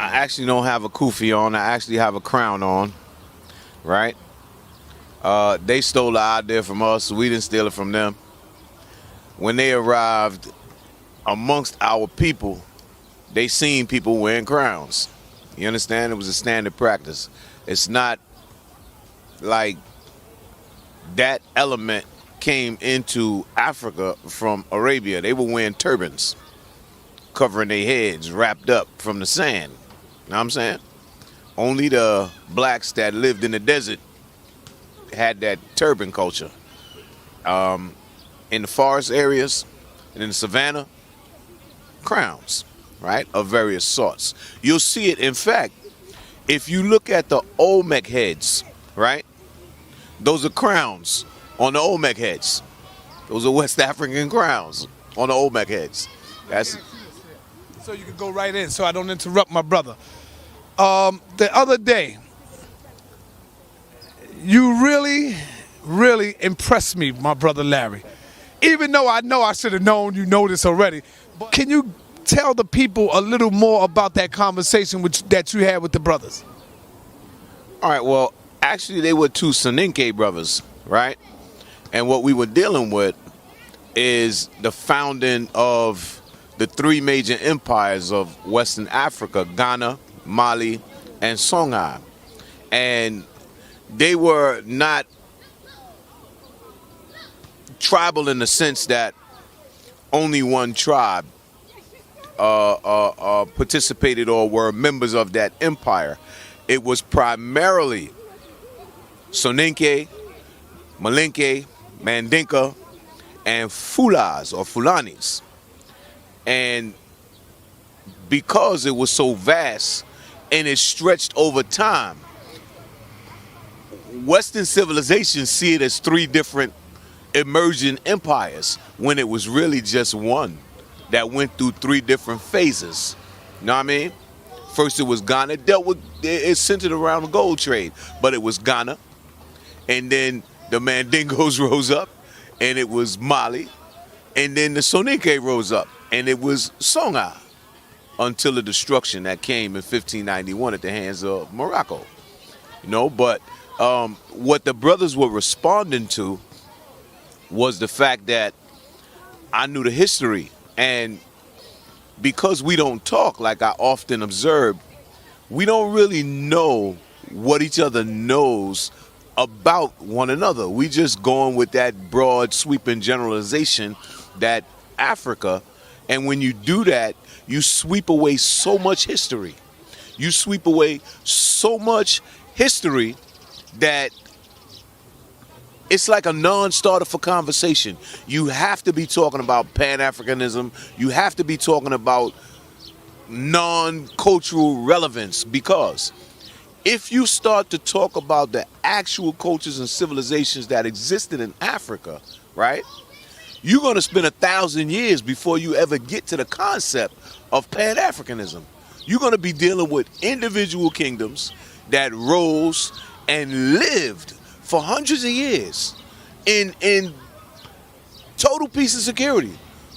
I actually don't have a kufi on. I actually have a crown on, right? They stole the idea from us. We didn't steal it from them. When they arrived amongst our people, they seen people wearing crowns. You understand? It was a standard practice. It's not like that element came into Africa from Arabia. They were wearing turbans, covering their heads, wrapped up from the sand. You know what I'm saying? Only the blacks that lived in the desert had that turban culture. In the forest areas and in the savannah, crowns, right, of various sorts. You'll see it, in fact, if you look at the Olmec heads, right? Those are crowns on the Olmec heads. Those are West African crowns on the Olmec heads. That's so you can go right in so I don't interrupt my brother. The other day, you really impressed me, my brother Larry. Even though I know I should have known you know this already, but can you tell the people a little more about that conversation that you had with the brothers? All right, well, actually they were two Saneter brothers, right? And what we were dealing with is the founding of the three major empires of Western Africa: Ghana, Mali, and Songhai. And they were not tribal in the sense that only one tribe participated or were members of that empire. It was primarily Soninke, Malinke, Mandinka, and Fulas or Fulanis. And because it was so vast and it stretched over time, Western civilization see it as three different emerging empires when it was really just one that went through three different phases. You know what I mean? First it was Ghana, it centered around the gold trade, but it was Ghana. And then the Mandingos rose up, and it was Mali. And then the Soninke rose up, and it was Songhai, until the destruction that came in 1591 at the hands of Morocco. You know, but what the brothers were responding to was the fact that I knew the history, and because we don't talk, like I often observe, we don't really know what each other knows about one another. We just going with that broad sweeping generalization that Africa, and when you do that, you sweep away so much history. You sweep away so much history that it's like a non-starter for conversation. You have to be talking about Pan-Africanism. You have to be talking about non-cultural relevance, because if you start to talk about the actual cultures and civilizations that existed in Africa, right, you're going to spend 1,000 years before you ever get to the concept of Pan-Africanism. You're going to be dealing with individual kingdoms that rose and lived for hundreds of years in total peace and security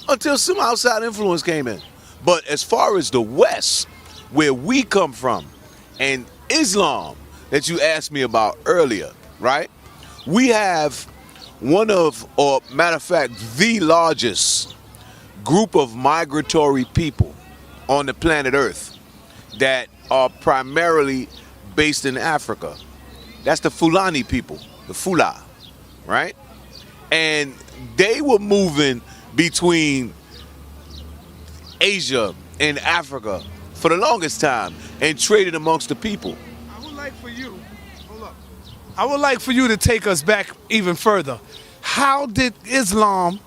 until some outside influence came in. But as far as the West, where we come from, and Islam that you asked me about earlier, right? We have one of, or matter of fact, the largest group of migratory people on the planet Earth that are primarily based in Africa. That's the Fulani people, the Fula, right? And they were moving between Asia and Africa for the longest time and traded amongst the people. I would like for you, hold up. I would like for you to take us back even further. How did Islam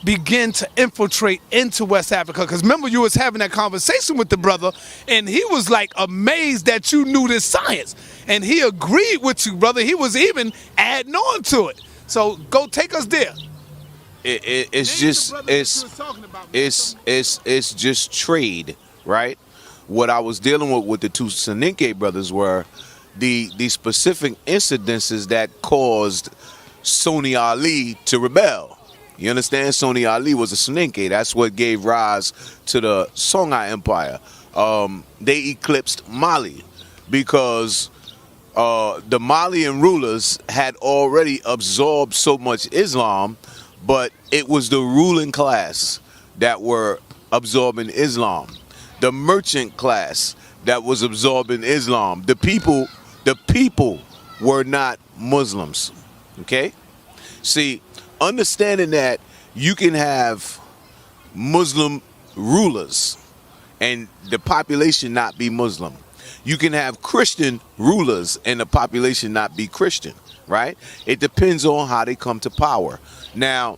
begin to infiltrate into West Africa? Because remember, you was having that conversation with the brother, and he was like amazed that you knew this science, and he agreed with you, brother. He was even adding on to it. So go take us there. It's just trade, right? What I was dealing with the two Saninke brothers were the specific incidences that caused Soni Ali to rebel. You understand? Soni Ali was a Saninke. That's what gave rise to the Songhai Empire. they eclipsed Mali because the Malian rulers had already absorbed so much Islam, but it was the ruling class that were absorbing Islam, the merchant class that was absorbing Islam. The people were not Muslims. Okay? See, understanding that you can have Muslim rulers and the population not be Muslim. You can have Christian rulers and the population not be Christian, right? It depends on how they come to power. Now,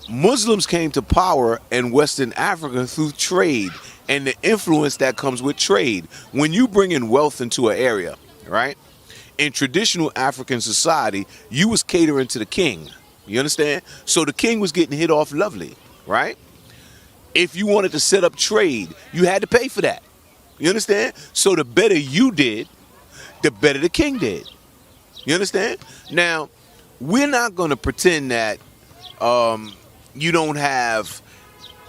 Muslims came to power in Western Africa through trade and the influence that comes with trade. When you bring in wealth into an area, right? In traditional African society, you was catering to the king. You understand? So the king was getting hit off lovely, right? If you wanted to set up trade, you had to pay for that. You understand? So the better you did, the better the king did. You understand? Now, we're not going to pretend that you don't have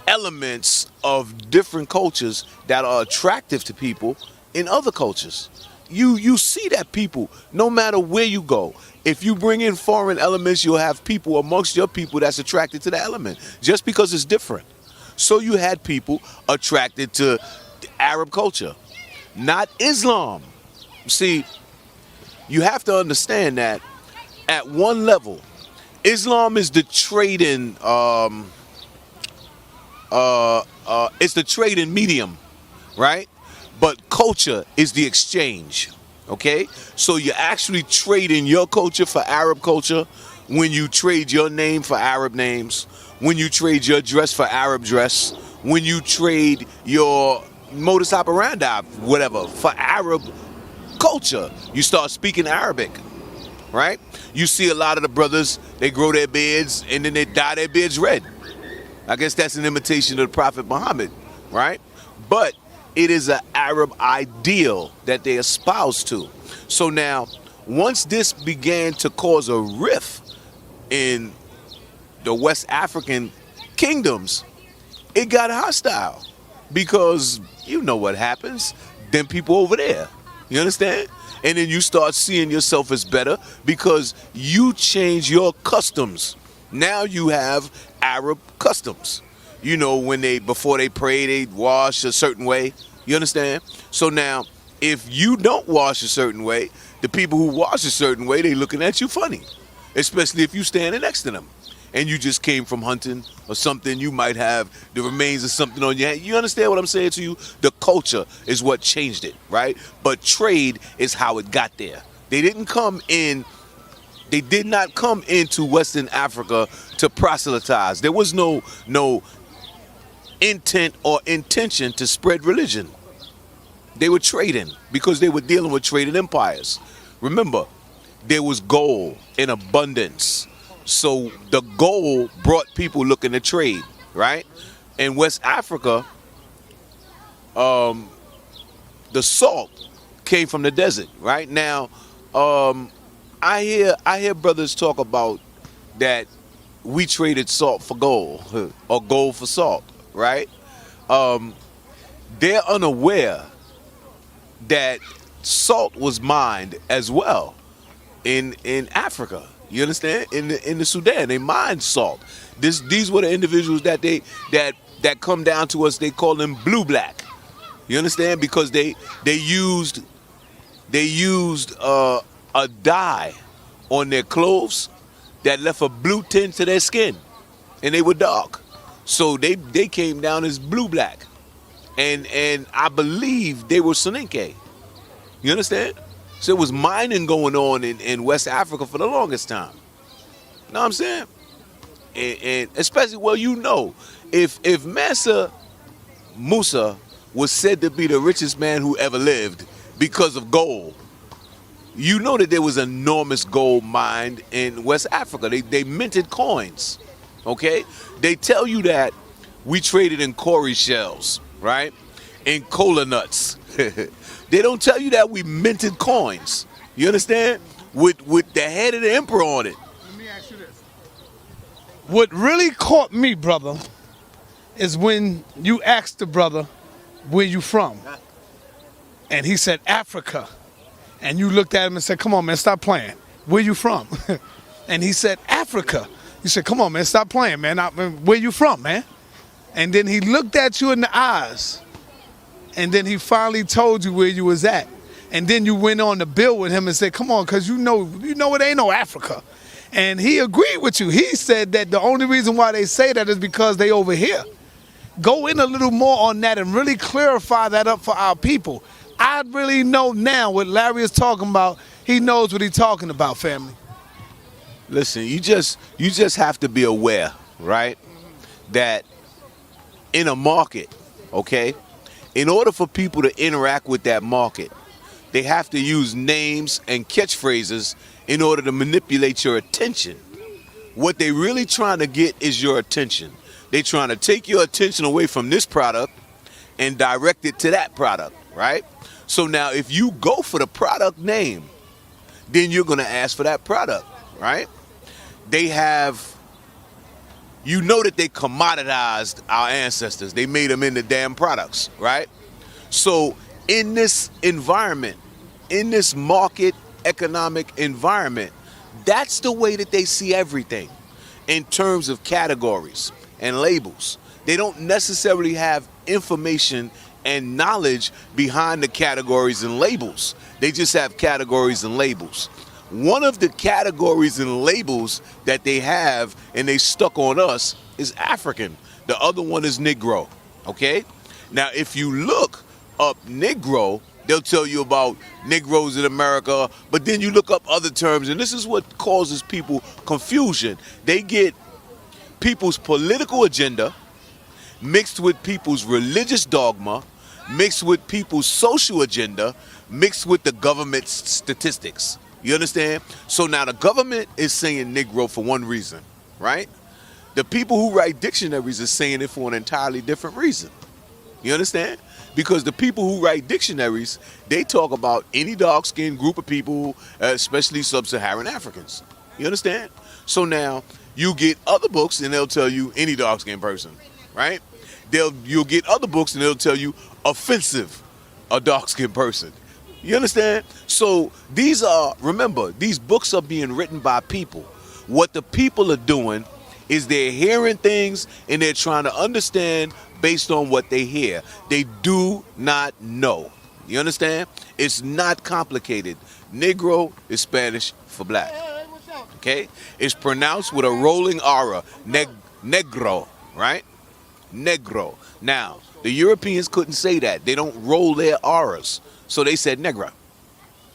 elements of different cultures that are attractive to people in other cultures. You see that people, no matter where you go, if you bring in foreign elements, you'll have people amongst your people that's attracted to the element just because it's different. So you had people attracted to Arab culture, not Islam. See, you have to understand that at one level, Islam is the trading it's the trading medium, right? But culture is the exchange. Okay? So you're actually trading your culture for Arab culture when you trade your name for Arab names, when you trade your dress for Arab dress, when you trade your modus operandi, whatever, for Arab culture. You start speaking Arabic, right? You see a lot of the brothers, they grow their beards and then they dye their beards red. I guess that's an imitation of the Prophet Muhammad, right? But it is an Arab ideal that they espouse to. So now, once this began to cause a rift in the West African kingdoms, it got hostile because you know what happens. Them people over there, you understand? And then you start seeing yourself as better because you change your customs. Now you have Arab customs. You know, when before they pray, they wash a certain way. You understand? So now, if you don't wash a certain way, the people who wash a certain way, they looking at you funny. Especially if you standing next to them. And you just came from hunting or something, you might have the remains of something on your hand. You understand what I'm saying to you? The culture is what changed it, right? But trade is how it got there. They did not come into Western Africa to proselytize. There was no intent or intention to spread religion. They were trading because they were dealing with trading empires. Remember, there was gold in abundance. So the gold brought people looking to trade, right? In West Africa, the salt came from the desert, right? Now, I hear brothers talk about that we traded salt for gold or gold for salt, right? They're unaware that salt was mined as well in Africa. You understand? In the Sudan, they mine salt. These were the individuals that come down to us. They call them blue black. You understand? Because they used a dye on their clothes that left a blue tint to their skin, and they were dark. So they came down as blue black, and I believe they were Saneter. You understand? So it was mining going on in West Africa for the longest time. You know what I'm saying? And especially, well, you know, if Mansa Musa was said to be the richest man who ever lived because of gold, you know that there was enormous gold mined in West Africa. They minted coins, okay? They tell you that we traded in cowrie shells, right? In cola nuts. They don't tell you that we minted coins. You understand? With the head of the emperor on it. Let me ask you this. What really caught me, brother, is when you asked the brother, where you from? And he said, Africa. And you looked at him and said, come on, man, stop playing. Where you from? And he said, Africa. You said, come on, man, stop playing, man. Where you from, man? And then he looked at you in the eyes. And then he finally told you where you was at. And then you went on to build with him and said, come on, because you know it ain't no Africa. And he agreed with you. He said that the only reason why they say that is because they over here. Go in a little more on that and really clarify that up for our people. I really know now what Larry is talking about. He knows what he's talking about, family. Listen, you just have to be aware, right, that in a market, okay, in order for people to interact with that market, they have to use names and catchphrases in order to manipulate your attention. What they really trying to get is your attention. They trying to take your attention away from this product and direct it to that product, right? So now if you go for the product name, then you're going to ask for that product, right? They have, you know that they commoditized our ancestors. They made them into damn products, right? So in this environment, in this market economic environment, that's the way that they see everything in terms of categories and labels. They don't necessarily have information and knowledge behind the categories and labels. They just have categories and labels. One of the categories and labels that they have and they stuck on us is African. The other one is Negro, okay? Now, if you look up Negro, they'll tell you about Negroes in America, but then you look up other terms, and this is what causes people confusion. They get people's political agenda mixed with people's religious dogma, mixed with people's social agenda, mixed with the government's statistics. You understand? So now the government is saying Negro for one reason, right? The people who write dictionaries are saying it for an entirely different reason. You understand? Because the people who write dictionaries, they talk about any dark-skinned group of people, especially sub-Saharan Africans. You understand? So now you get other books and they'll tell you any dark-skinned person, right? You'll get other books and they'll tell you offensive, a dark-skinned person. You understand? So remember, these books are being written by people. What the people are doing is they're hearing things and they're trying to understand based on what they hear. They do not know. You understand? It's not complicated. Negro is Spanish for black. Okay? It's pronounced with a rolling R. Negro, right? Negro. Now, the Europeans couldn't say that. They don't roll their R's. So they said negra.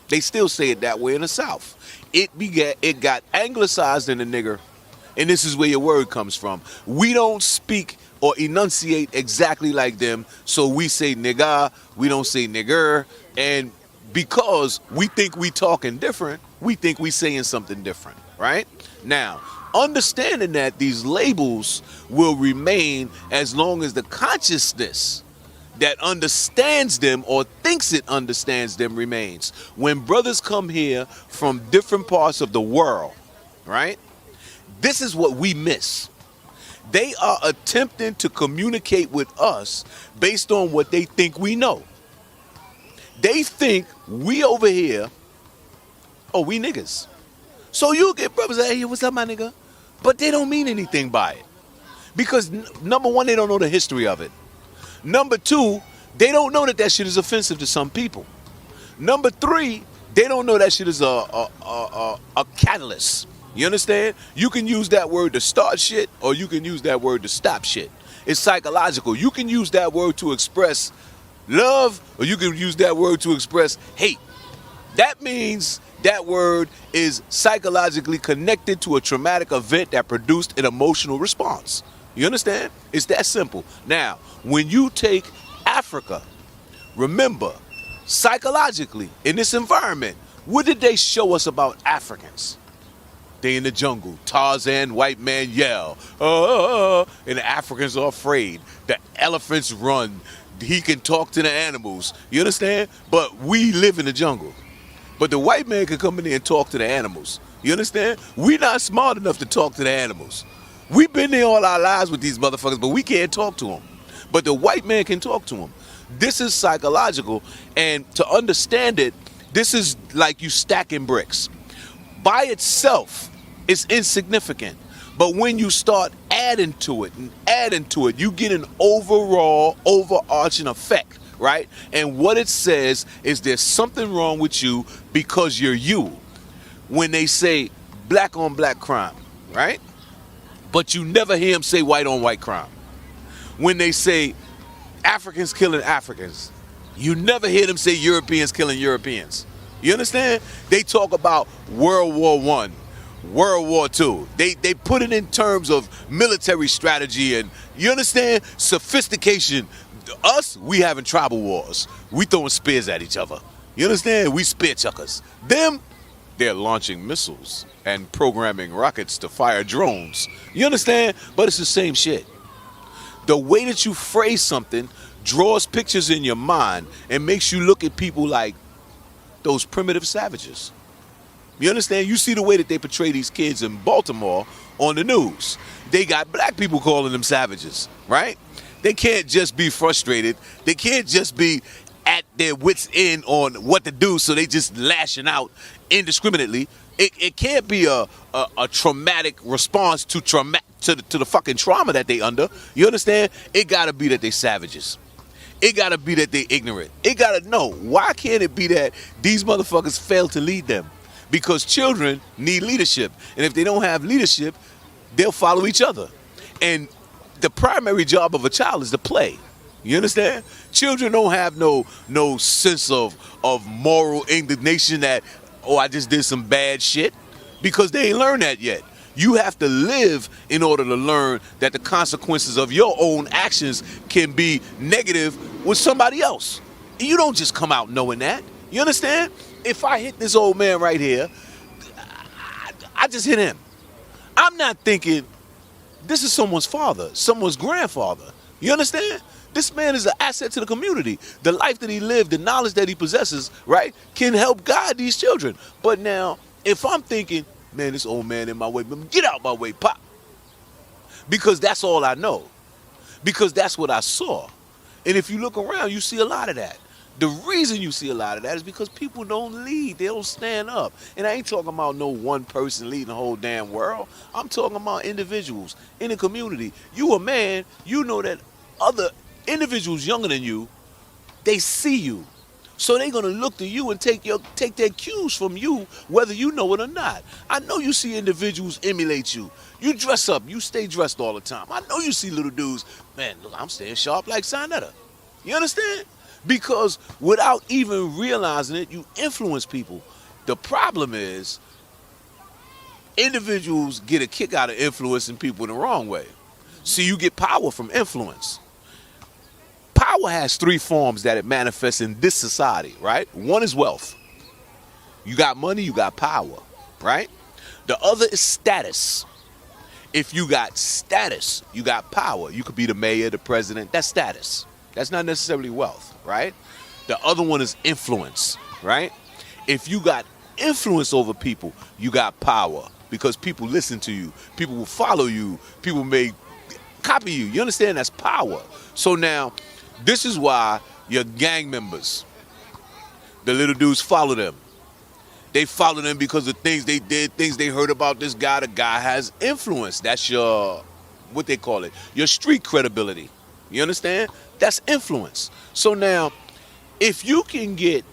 They still say it that way in the South. It got anglicized in the nigger, and this is where your word comes from. We don't speak or enunciate exactly like them, so we say nigga, we don't say nigger, and because we think we talking different, we think we saying something different, right? Now, understanding that these labels will remain as long as the consciousness that understands them or thinks it understands them remains. When brothers come here from different parts of the world, right? This is what we miss. They are attempting to communicate with us based on what they think we know. They think we over here, oh, we niggas. So you get brothers say, hey, what's up, my nigga? But they don't mean anything by it. Because number one, they don't know the history of it. Number two, they don't know that shit is offensive to some people. Number three, they don't know that shit is a catalyst. You understand? You can use that word to start shit, or you can use that word to stop shit. It's psychological. You can use that word to express love, or you can use that word to express hate. That means that word is psychologically connected to a traumatic event that produced an emotional response. You understand? It's that simple. Now, when you take Africa, remember, psychologically, in this environment, what did they show us about Africans? They in the jungle. Tarzan, white man yell. And the Africans are afraid. The elephants run. He can talk to the animals. You understand? But we live in the jungle. But the white man can come in there and talk to the animals. You understand? We're not smart enough to talk to the animals. We've been there all our lives with these motherfuckers, but we can't talk to them. But the white man can talk to them. This is psychological, and to understand it, this is like you stacking bricks. By itself, it's insignificant. But when you start adding to it and adding to it, you get an overall, overarching effect, right? And what it says is there's something wrong with you because you're you. When they say black on black crime, right? But you never hear them say white on white crime. When they say Africans killing Africans, you never hear them say Europeans killing Europeans. You understand? They talk about World War I, World War II. They put it in terms of military strategy and, you understand, sophistication. Us, we having tribal wars. We throwing spears at each other. You understand? We spear chuckers. Them, they're launching missiles and programming rockets to fire drones. You understand? But it's the same shit. The way that you phrase something draws pictures in your mind and makes you look at people like those primitive savages. You understand? You see the way that they portray these kids in Baltimore on the news. They got black people calling them savages, right? They can't just be frustrated. They can't just be at their wits' end on what to do, so they just lashing out indiscriminately. It can't be a traumatic response to the fucking trauma that they under. You understand? It gotta be that they savages. It gotta be that they ignorant. It gotta know. Why can't it be that these motherfuckers fail to lead them? Because children need leadership. And if they don't have leadership, they'll follow each other. And the primary job of a child is to play. You understand? Children don't have no sense of moral indignation that, oh, I just did some bad shit, because they ain't learned that yet. You have to live in order to learn that the consequences of your own actions can be negative with somebody else. You don't just come out knowing that. You understand? If I hit this old man right here, I just hit him. I'm not thinking this is someone's father, someone's grandfather. You understand? This man is an asset to the community. The life that he lived, the knowledge that he possesses, right, can help guide these children. But now, if I'm thinking, man, this old man in my way, get out my way, pop. Because that's all I know. Because that's what I saw. And if you look around, you see a lot of that. The reason you see a lot of that is because people don't lead. They don't stand up. And I ain't talking about no one person leading the whole damn world. I'm talking about individuals in the community. You a man, you know that other individuals younger than you, they see you. So they're going to look to you and take their cues from you, whether you know it or not. I know you see individuals emulate you. You dress up. You stay dressed all the time. I know you see little dudes, man, look, I'm staying sharp like Saneter. You understand? Because without even realizing it, you influence people. The problem is individuals get a kick out of influencing people in the wrong way. See, you get power from influence. Power has three forms that it manifests in this society, right? One is wealth. You got money, you got power, right? The other is status. If you got status, you got power. You could be the mayor, the president. That's status. That's not necessarily wealth, right? The other one is influence, right? If you got influence over people, you got power, because people listen to you. People will follow you. People may copy you. You understand? That's power. So now, this is why your gang members, the little dudes, follow them. They follow them because of things they did, things they heard about this guy. The guy has influence. That's your, what they call it, your street credibility. You understand? That's influence. So now, if you can get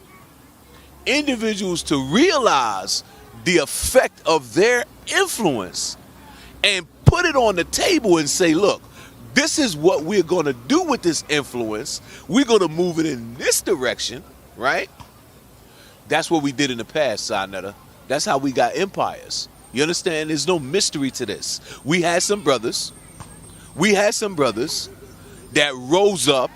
individuals to realize the effect of their influence and put it on the table and say, look, this is what we're going to do with this influence. We're going to move it in this direction, right? That's what we did in the past, Saneter. That's how we got empires. You understand? There's no mystery to this. We had some brothers that rose up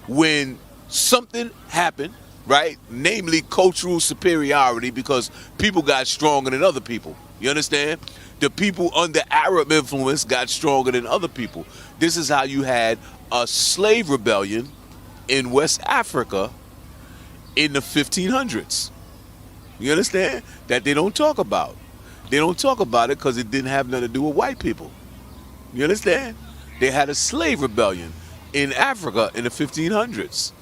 when something happened, right? Namely cultural superiority, because people got stronger than other people. You understand? The people under Arab influence got stronger than other people. This is how you had a slave rebellion in West Africa in the 1500s. You understand? That they don't talk about. They don't talk about it because it didn't have nothing to do with white people. You understand? They had a slave rebellion in Africa in the 1500s.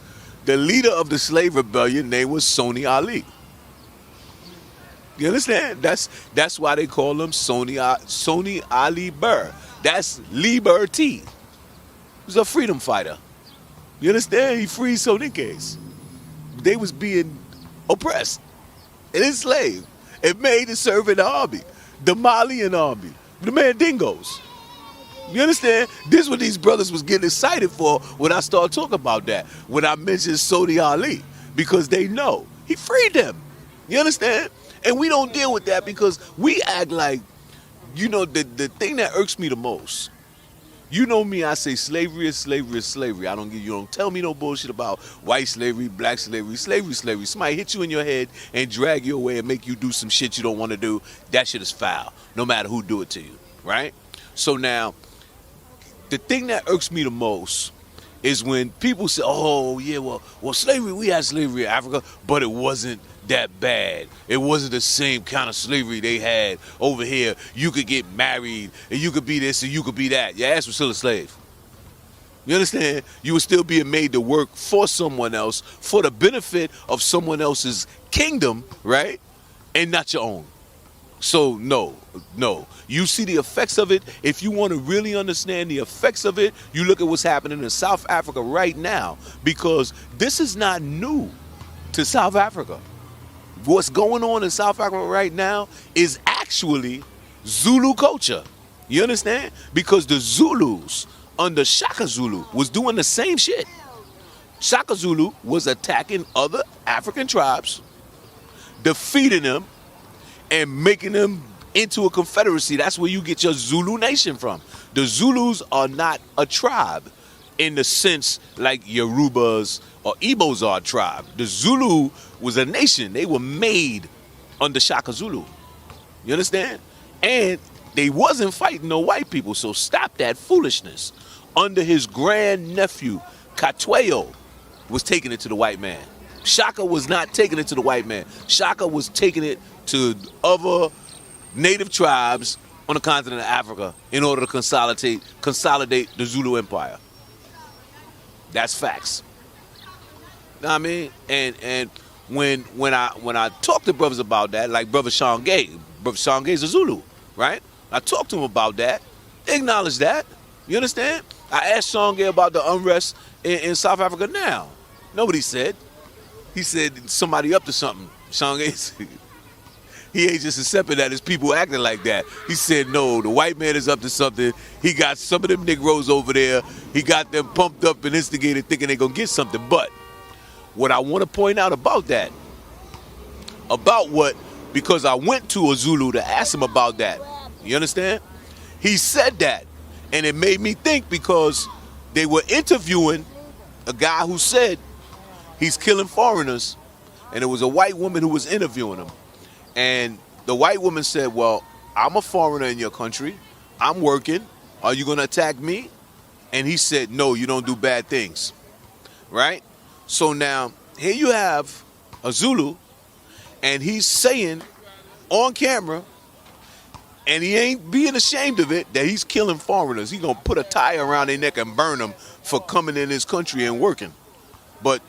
The leader of the slave rebellion name was Sony Ali. You understand? That's why they call him Sony Ali Burr. That's liberty. He was a freedom fighter. You understand? He freed Soninques. They was being oppressed and enslaved and made to serve in the army, the Malian army, the Mandingos. You understand? This is what these brothers was getting excited for when I started talking about that, when I mentioned Sony Ali, because they know he freed them. You understand? And we don't deal with that because we act like, the thing that irks me the most. You know me, I say slavery is slavery is slavery. You don't tell me no bullshit about white slavery, black slavery, slavery. Somebody hit you in your head and drag you away and make you do some shit you don't want to do. That shit is foul, no matter who do it to you, right? So now, the thing that irks me the most is when people say, oh, yeah, well, slavery, we had slavery in Africa, but it wasn't that bad. It wasn't the same kind of slavery they had over here. You could get married, and you could be this, and you could be that. Your ass was still a slave. You understand? You were still being made to work for someone else, for the benefit of someone else's kingdom, right? And not your own. So, no. You see the effects of it. If you want to really understand the effects of it, you look at what's happening in South Africa right now, because this is not new to South Africa. What's going on in South Africa right now is actually Zulu culture. You understand? Because the Zulus under Shaka Zulu was doing the same shit. Shaka Zulu was attacking other African tribes, defeating them, and making them into a confederacy. That's where you get your Zulu nation from. The Zulus are not a tribe in the sense like Yorubas or Igbos are a tribe. The Zulu was a nation. They were made under Shaka Zulu. You understand? And they wasn't fighting no white people, so stop that foolishness. Under his grandnephew, Katweyo was taking it to the white man. Shaka was not taking it to the white man. Shaka was taking it to other native tribes on the continent of Africa in order to consolidate the Zulu Empire. That's facts. Know what I mean? And when I talk to brothers about that, like Brother Sean Gay is a Zulu, right? I talked to him about that. They acknowledge that. You understand? I asked Sean Gay about the unrest in South Africa now. Nobody said. He said somebody up to something. Sean Gay said, he ain't just accepting that his people acting like that. He said, no, the white man is up to something. He got some of them Negroes over there. He got them pumped up and instigated thinking they're going to get something. But what I want to point out about that, because I went to a Zulu to ask him about that. You understand? He said that. And it made me think because they were interviewing a guy who said he's killing foreigners. And it was a white woman who was interviewing him. And the white woman said, well, I'm a foreigner in your country. I'm working. Are you going to attack me? And he said, no, you don't do bad things. Right? So now, here you have a Zulu, and he's saying on camera, and he ain't being ashamed of it, that he's killing foreigners. He's going to put a tie around their neck and burn them for coming in his country and working. But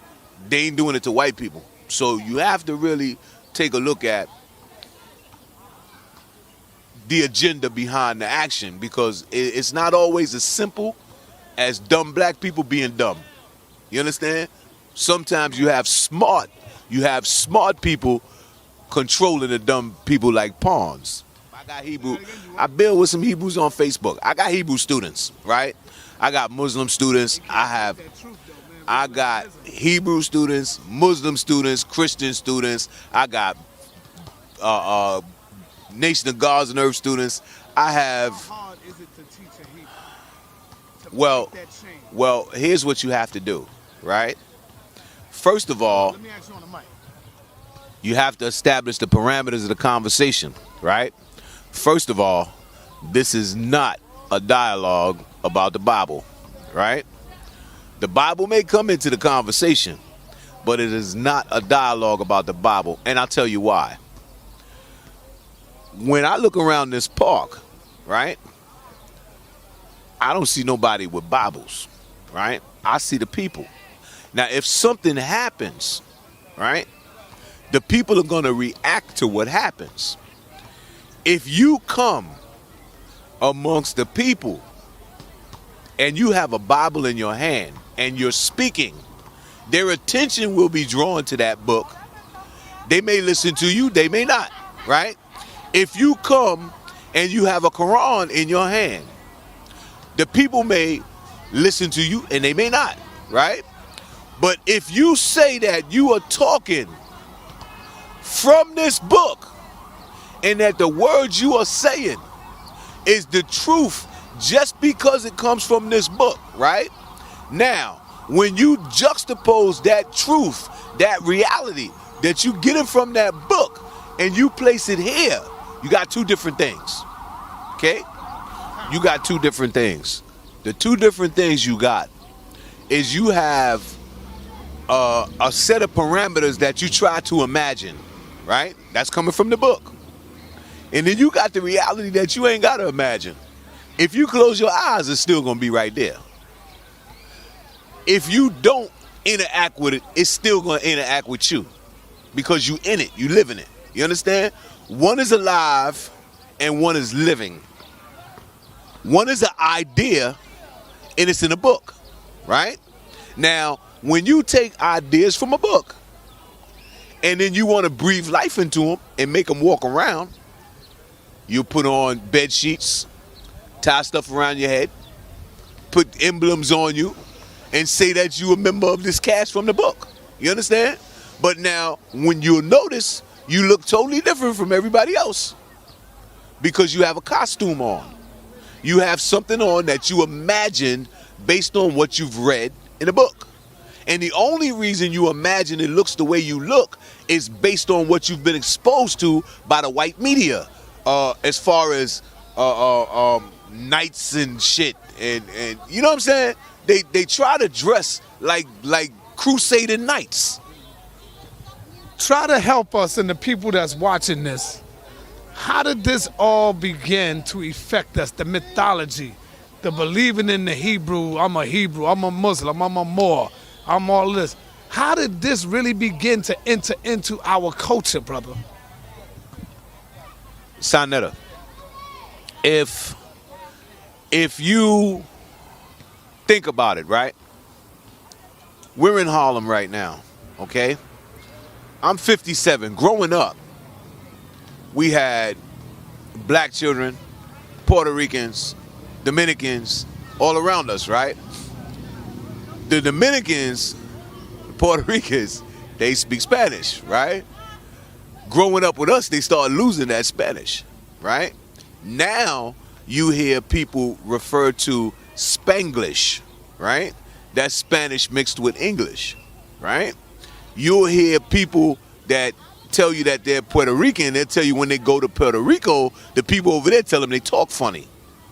they ain't doing it to white people. So you have to really take a look at the agenda behind the action, because it's not always as simple as dumb black people being dumb. You understand? Sometimes you have smart people controlling the dumb people like pawns. I got Hebrew. I build with some Hebrews on Facebook. I got Hebrew students, right? I got Muslim students. I got Hebrew students, Muslim students, Christian students. I got Nation of Gods and Earth students. I have. How hard is it to teach a Hebrew? Well, here's what you have to do, right? First of all, let me ask you on the mic. You have to establish the parameters of the conversation, right? First of all, this is not a dialogue about the Bible, right? The Bible may come into the conversation, but it is not a dialogue about the Bible, and I'll tell you why. When I look around this park, right, I don't see nobody with Bibles, right? I see the people. Now, if something happens, right, the people are going to react to what happens. If you come amongst the people and you have a Bible in your hand and you're speaking, their attention will be drawn to that book. They may listen to you, they may not, right? If you come and you have a Quran in your hand, the people may listen to you and they may not, right? But if you say that you are talking from this book and that the words you are saying is the truth just because it comes from this book, right? Now, when you juxtapose that truth, that reality that you get it from that book and you place it here, you got two different things, okay? You got two different things. The two different things you got is you have a set of parameters that you try to imagine, right? That's coming from the book. And then you got the reality that you ain't got to imagine. If you close your eyes, it's still going to be right there. If you don't interact with it, it's still going to interact with you because you in it, you live in it. You understand? One is alive and one is living. One is an idea and it's in a book, right? Now, when you take ideas from a book and then you want to breathe life into them and make them walk around, you put on bed sheets, tie stuff around your head, put emblems on you, and say that you a member of this cast from the book. You understand? But now, when you'll notice, you look totally different from everybody else because you have a costume on. You have something on that you imagine based on what you've read in a book. And the only reason you imagine it looks the way you look is based on what you've been exposed to by the white media, as far as knights and shit. And you know what I'm saying? They try to dress like crusading knights. Try to help us and the people that's watching this. How did this all begin to affect us? The mythology, the believing in the Hebrew, I'm a Muslim, I'm a Moor, I'm all this. How did this really begin to enter into our culture, brother? Saneter, if you think about it, right? We're in Harlem right now, okay? I'm 57. Growing up, we had black children, Puerto Ricans, Dominicans, all around us, right? The Dominicans, Puerto Ricans, they speak Spanish, right? Growing up with us, they started losing that Spanish, right? Now, you hear people refer to Spanglish, right? That's Spanish mixed with English, right? You'll hear people that tell you that they're Puerto Rican. They'll tell you when they go to Puerto Rico, the people over there tell them they talk funny,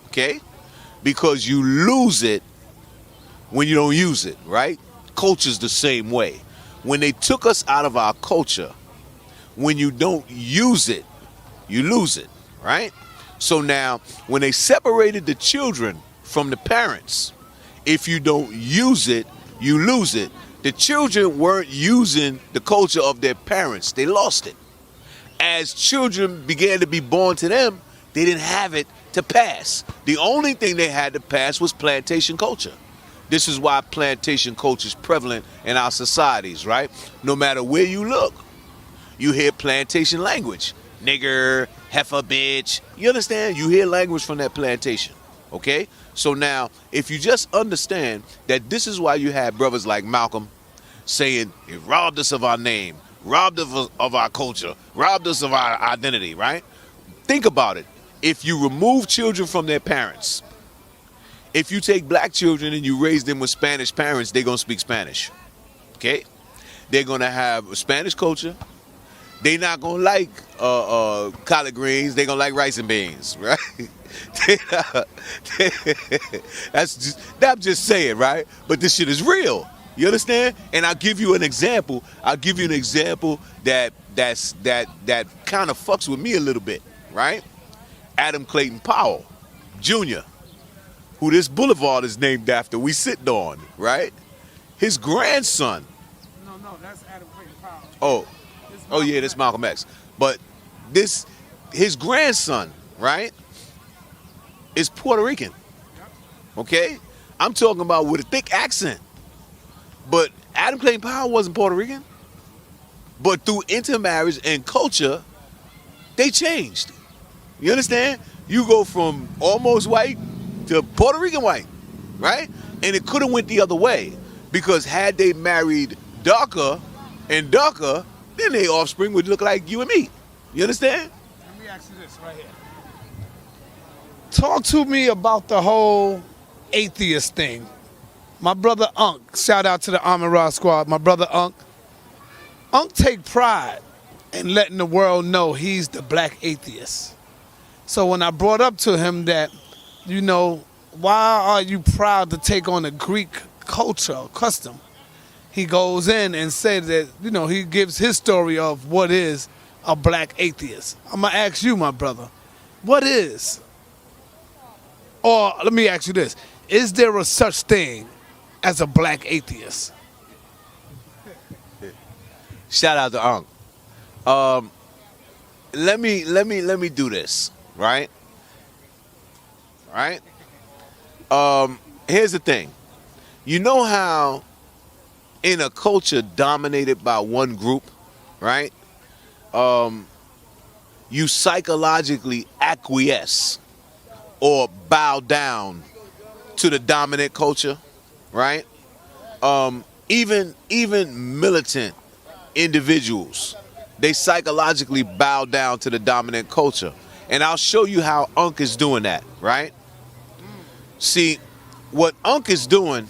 okay? Because you lose it when you don't use it, right? Culture's the same way. When they took us out of our culture, when you don't use it, you lose it, right? So now, when they separated the children from the parents, if you don't use it, you lose it. The children weren't using the culture of their parents. They lost it. As children began to be born to them, they didn't have it to pass. The only thing they had to pass was plantation culture. This is why plantation culture is prevalent in our societies, right? No matter where you look, you hear plantation language. Nigger, heifer, bitch. You understand? You hear language from that plantation, okay? So now, if you just understand that this is why you had brothers like Malcolm saying, it robbed us of our name, robbed us of our culture, robbed us of our identity, right? Think about it. If you remove children from their parents, if you take black children and you raise them with Spanish parents, they're going to speak Spanish, okay? They're going to have a Spanish culture. They're not going to like collard greens. They're going to like rice and beans, right? I'm just saying, right? But this shit is real. You understand? And I'll give you an example. I'll give you an example that kind of fucks with me a little bit, right? Adam Clayton Powell, Jr., who this boulevard is named after, we sitting on, right? his grandson. No, that's Adam Clayton Powell. Oh, This oh yeah, Malcolm that's X. Malcolm X. But his grandson, right, is Puerto Rican. Okay, I'm talking about with a thick accent. But Adam Clayton Powell wasn't Puerto Rican. But through intermarriage and culture, they changed. You understand? You go from almost white to Puerto Rican white, right? And it could have went the other way, because had they married darker and darker, then their offspring would look like you and me. You understand? Let me ask you this right here. Talk to me about the whole atheist thing. My brother Unc, shout out to the Arm and Rod Squad. My brother Unc take pride in letting the world know he's the black atheist. So when I brought up to him that, you know, why are you proud to take on a Greek culture or custom? He goes in and says that, you know, he gives his story of what is a black atheist. I'm going to ask you, my brother, what is? Or let me ask you this. Is there a such thing as a black atheist? Shout out to Unc. Let me do this, right? Right? Here's the thing. You know how in a culture dominated by one group, right? You psychologically acquiesce or bow down to the dominant culture, right? Even militant individuals, they psychologically bow down to the dominant culture. And I'll show you how Unc is doing that, right? See, what Unc is doing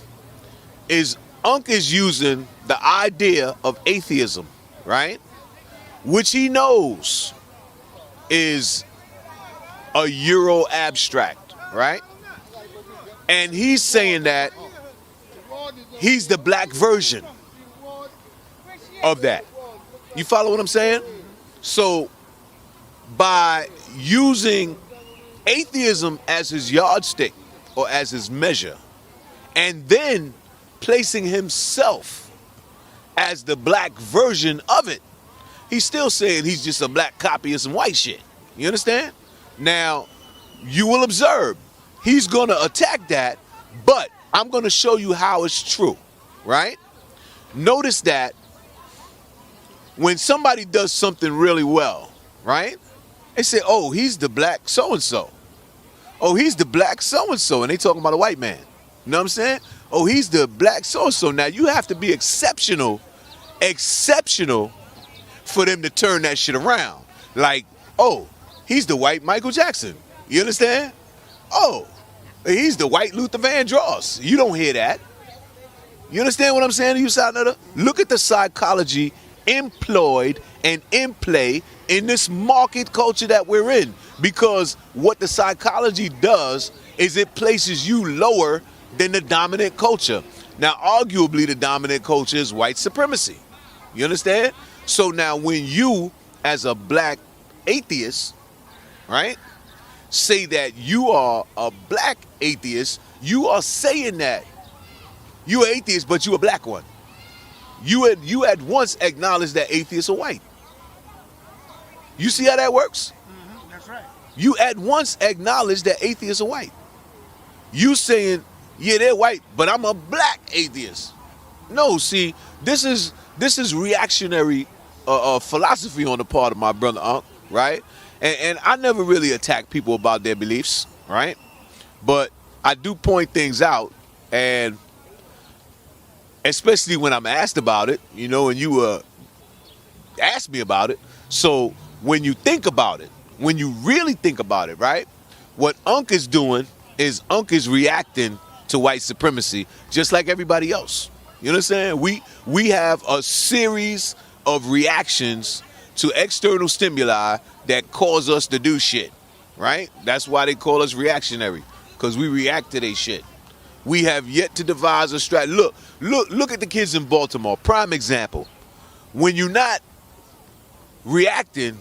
is Unc is using the idea of atheism, right? Which he knows is a Euro abstract, right? And he's saying that he's the black version of that. You follow what I'm saying? So by using atheism as his yardstick or as his measure, and then placing himself as the black version of it, he's still saying he's just a black copy of some white shit. You understand? Now, you will observe he's going to attack that, but I'm going to show you how it's true, right? Notice that when somebody does something really well, right? They say, oh, he's the black so-and-so. Oh, he's the black so-and-so. And they talking about a white man. You know what I'm saying? Oh, he's the black so-and-so. Now, you have to be exceptional for them to turn that shit around. Like, oh, he's the white Michael Jackson. You understand? Oh, he's the white Luther Vandross. You don't hear that. You understand what I'm saying to you, Saneter? Look at the psychology employed and in play in this market culture that we're in. Because what the psychology does is it places you lower than the dominant culture. Now, arguably, the dominant culture is white supremacy. You understand? So now when you, as a black atheist, right, say that you are a black atheist, you are saying that you're atheist, but you're a black one. You at once acknowledge that atheists are white. You see how that works? Mm-hmm, that's right. You at once acknowledge that atheists are white. You saying, yeah, they're white, but I'm a black atheist. No, see, this is reactionary philosophy on the part of my brother Unc, right? And I never really attack people about their beliefs, right? But I do point things out, and especially when I'm asked about it, you know, and you ask me about it. So when you think about it, when you really think about it, right? What Unc is doing is Unc is reacting to white supremacy just like everybody else. You know what I'm saying? We have a series of reactions to external stimuli that cause us to do shit, right? That's why they call us reactionary, because we react to their shit. We have yet to devise a strategy. Look at the kids in Baltimore. Prime example. When you're not reacting,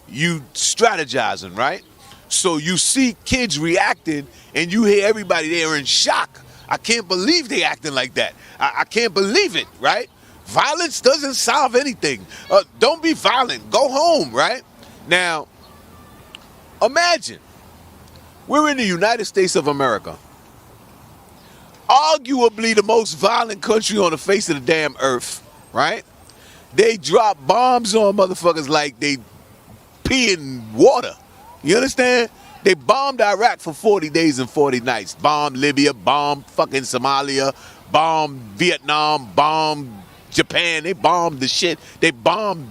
you strategizing, right? So you see kids reacting and you hear everybody there in shock. I can't believe they acting like that. I can't believe it, right? Violence doesn't solve anything. Don't be violent. Go home, right? Now, imagine we're in the United States of America, arguably the most violent country on the face of the damn earth, right? They drop bombs on motherfuckers like they pee in water. You understand? They bombed Iraq for 40 days and 40 nights. Bombed Libya, bombed fucking Somalia, bombed Vietnam, bombed Japan. They bombed the shit. They bombed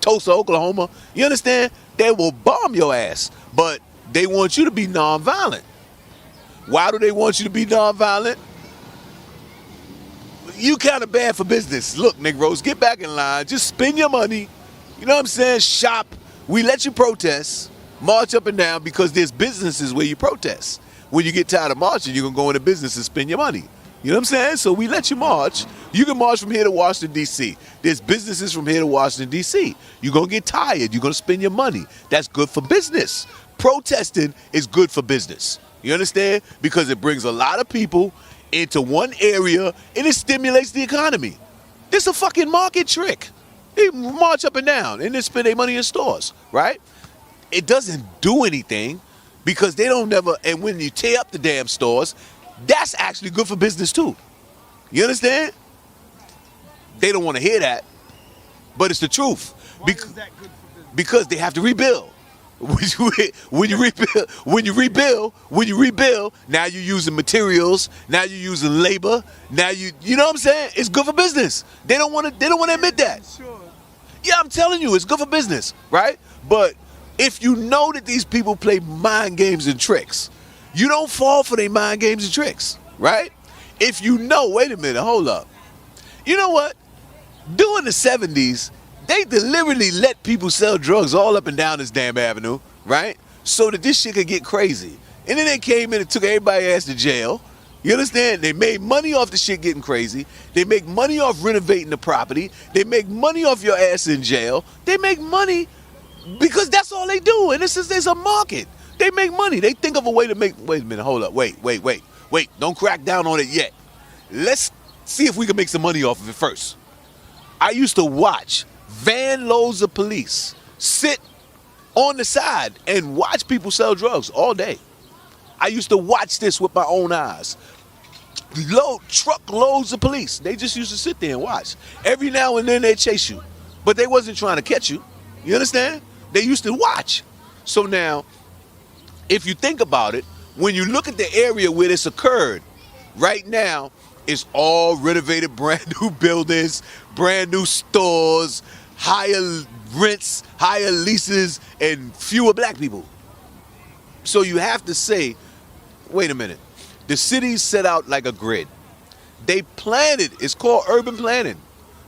Tulsa, Oklahoma. You understand? They will bomb your ass. But they want you to be nonviolent. Why do they want you to be nonviolent? You kind of bad for business. Look, Negroes, get back in line. Just spend your money. You know what I'm saying? Shop. We let you protest. March up and down because there's businesses where you protest. When you get tired of marching, you're going to go into business and spend your money. You know what I'm saying? So we let you march. You can march from here to Washington, D.C. There's businesses from here to Washington, D.C. You're going to get tired. You're going to spend your money. That's good for business. Protesting is good for business. You understand? Because it brings a lot of people into one area and it stimulates the economy. This is a fucking market trick. They march up and down and then spend their money in stores, right? It doesn't do anything because they don't never, and when you tear up the damn stores, that's actually good for business too. You understand? They don't want to hear that, but it's the truth. Why is that good for business? Because they have to rebuild. When you rebuild, now you're using materials, now you're using labor, now you know what I'm saying? It's good for business. They don't want to admit that. Sure. Yeah, I'm telling you, it's good for business, right? But if you know that these people play mind games and tricks, you don't fall for their mind games and tricks, right? If you know, wait a minute, hold up. You know what? During the 70s, they deliberately let people sell drugs all up and down this damn avenue, right? So that this shit could get crazy. And then they came in and took everybody's ass to jail. You understand? They made money off the shit getting crazy. They make money off renovating the property. They make money off your ass in jail. They make money because that's all they do. And there's a market. They make money. They think of a way to make, wait a minute, hold up, wait. Don't crack down on it yet. Let's see if we can make some money off of it first. I used to watch van loads of police sit on the side and watch people sell drugs all day. I used to watch this with my own eyes. Truckloads of police. They just used to sit there and watch. Every now and then they chase you. But they wasn't trying to catch you. You understand? They used to watch. So now, if you think about it, when you look at the area where this occurred, right now, it's all renovated, brand new buildings, brand new stores, higher rents, higher leases, and fewer black people. So you have to say, wait a minute. The city's set out like a grid. They planned it. It's called urban planning.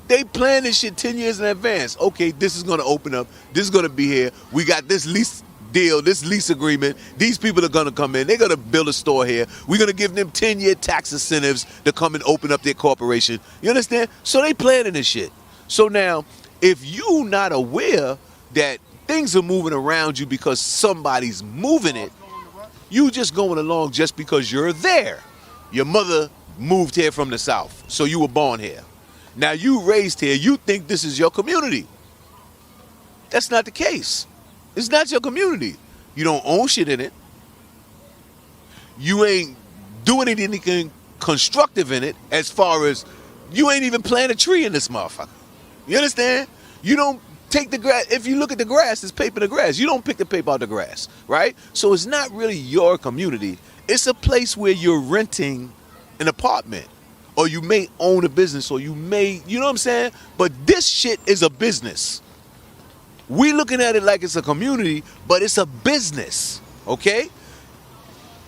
They planned this shit 10 years in advance. Okay, this is going to open up. This is going to be here. We got this lease deal, this lease agreement. These people are going to come in. They're going to build a store here. We're going to give them 10-year tax incentives to come and open up their corporation. You understand? So they planning this shit. So now, if you not aware that things are moving around you because somebody's moving it, you just going along just because you're there. Your mother moved here from the South, so you were born here. Now you raised here, you think this is your community. That's not the case. It's not your community. You don't own shit in it. You ain't doing anything constructive in it as far as you ain't even plant a tree in this motherfucker. You understand? You don't take the grass. If you look at the grass, it's paper in the grass. You don't pick the paper out the grass, right? So it's not really your community. It's a place where you're renting an apartment, or you may own a business, or you may, you know what I'm saying? But this shit is a business. We looking at it like it's a community, but it's a business, okay?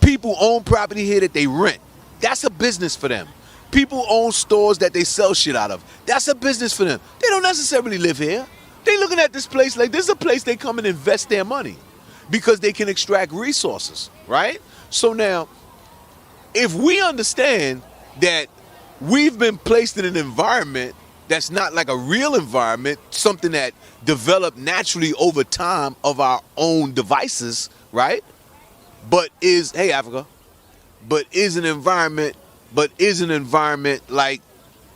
People own property here that they rent. That's a business for them. People own stores that they sell shit out of. That's a business for them. They don't necessarily live here. They looking at this place like this is a place they come and invest their money because they can extract resources, right? So now, if we understand that we've been placed in an environment that's not like a real environment, something that developed naturally over time of our own devices, right? But is, hey Africa, but is an environment but is an environment like,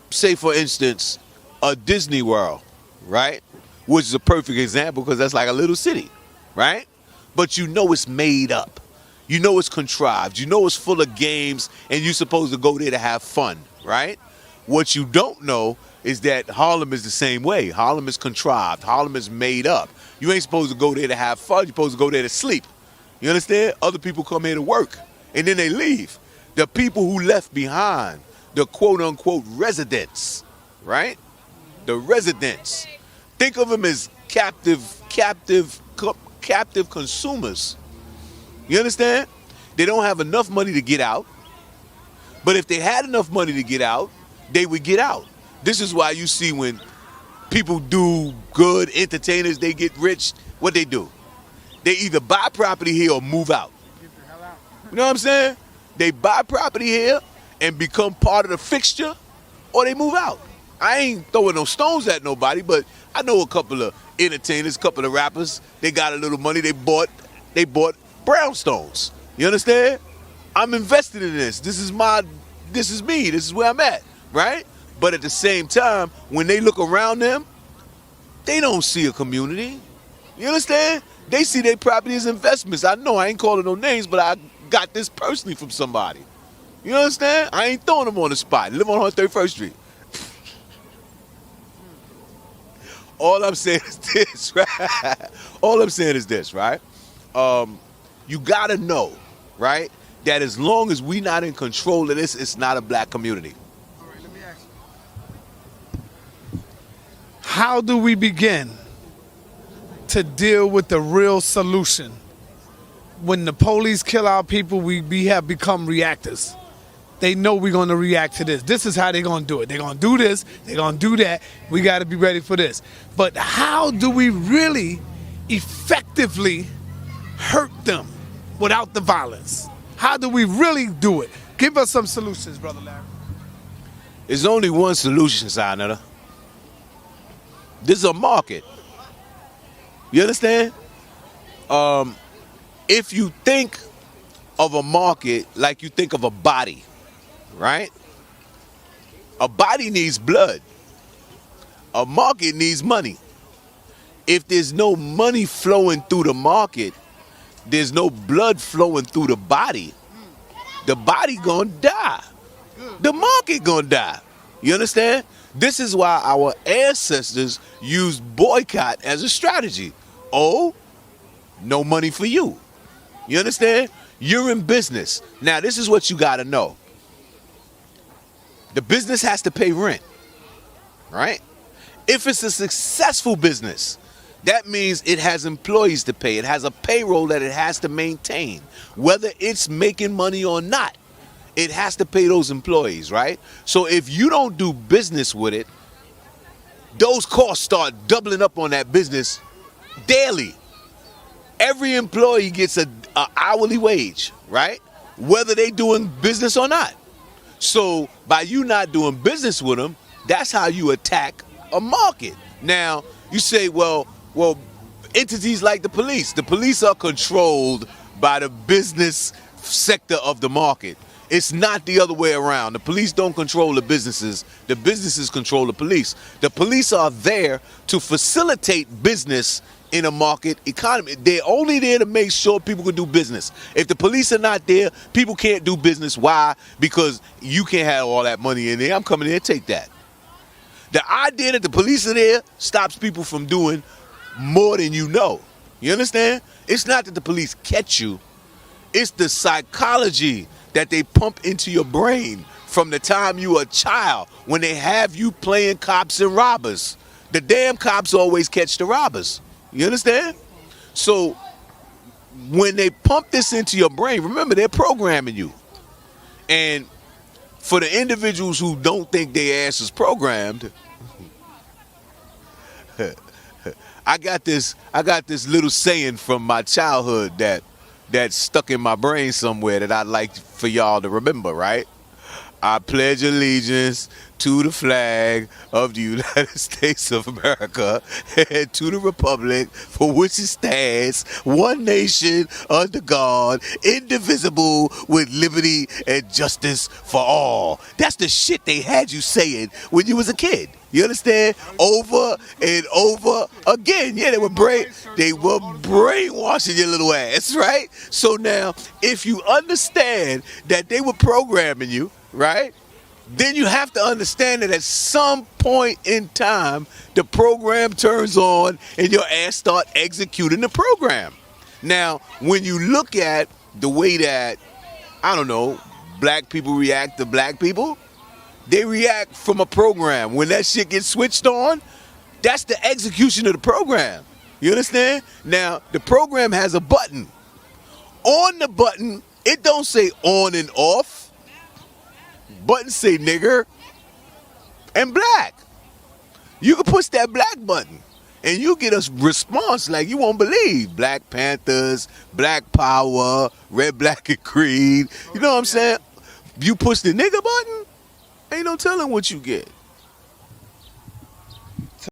say for instance, a Disney World, right? Which is a perfect example because that's like a little city, right? But you know it's made up. You know it's contrived. You know it's full of games and you're supposed to go there to have fun, right? What you don't know is that Harlem is the same way. Harlem is contrived. Harlem is made up. You ain't supposed to go there to have fun. You're supposed to go there to sleep. You understand? Other people come here to work and then they leave. The people who left behind, the quote-unquote residents, right? The residents. Think of them as captive consumers. You understand? They don't have enough money to get out. But if they had enough money to get out, they would get out. This is why you see when people do good, entertainers, they get rich, what they do? They either buy property here or move out. You know what I'm saying? They buy property here and become part of the fixture, or they move out. I ain't throwing no stones at nobody, but I know a couple of entertainers, a couple of rappers, they got a little money, they bought brownstones. You understand? I'm invested in this. This is me. This is where I'm at, right? But at the same time, when they look around them, they don't see a community. You understand? They see their property as investments. I know I ain't calling no names, but I got this personally from somebody. You understand? I ain't throwing them on the spot. Live on 131st Street. All I'm saying is this, right? All I'm saying is this, right? You gotta know, right, that as long as we not in control of this, it's not a black community. All right, let me ask you. How do we begin to deal with the real solution? When the police kill our people, we have become reactors. They know we're going to react to this. This is how they're going to do it. They're going to do this. They're going to do that. We got to be ready for this. But how do we really effectively hurt them without the violence? How do we really do it? Give us some solutions, Brother Larry. There's only one solution, Saneter. This is a market. You understand? If you think of a market like you think of a body, right? A body needs blood. A market needs money. If there's no money flowing through the market, there's no blood flowing through the body gonna die. The market gonna die. You understand? This is why our ancestors used boycott as a strategy. Oh, no money for you. You understand? You're in business. Now, this is what you gotta know. The business has to pay rent, right? If it's a successful business, that means it has employees to pay. It has a payroll that it has to maintain. Whether it's making money or not, it has to pay those employees, right? So if you don't do business with it, those costs start doubling up on that business daily. Every employee gets a hourly wage, right? Whether they doing business or not. So by you not doing business with them, that's how you attack a market. Now, you say, well, entities like the police are controlled by the business sector of the market. It's not the other way around. The police don't control the businesses control the police. The police are there to facilitate business in a market economy. They're only there to make sure people can do business. If the police are not there, people can't do business. Why? Because you can't have all that money in there. I'm coming in and take that. The idea that the police are there stops people from doing more than you know. You understand? It's not that the police catch you. It's the psychology that they pump into your brain from the time you are a child when they have you playing cops and robbers. The damn cops always catch the robbers. You understand? So when they pump this into your brain, remember, they're programming you. And for the individuals who don't think their ass is programmed, I got this little saying from my childhood that stuck in my brain somewhere that I'd like for y'all to remember, right? I pledge allegiance to the flag of the United States of America and to the republic for which it stands, one nation under God, indivisible, with liberty and justice for all. That's the shit they had you saying when you was a kid. You understand? Over and over again. Yeah, they were brainwashing your little ass, right? So now, if you understand that they were programming you, right? Then you have to understand that at some point in time, the program turns on and your ass start executing the program. Now, when you look at the way that, I don't know, black people react to black people, they react from a program. When that shit gets switched on, that's the execution of the program. You understand? Now, the program has a button. On the button, it don't say on and off. Buttons say nigger and black. You can push that black button and you get a response like you won't believe. Black Panthers, Black Power, Red, Black, and Creed. You know what I'm saying? You push the nigger button, ain't no telling what you get.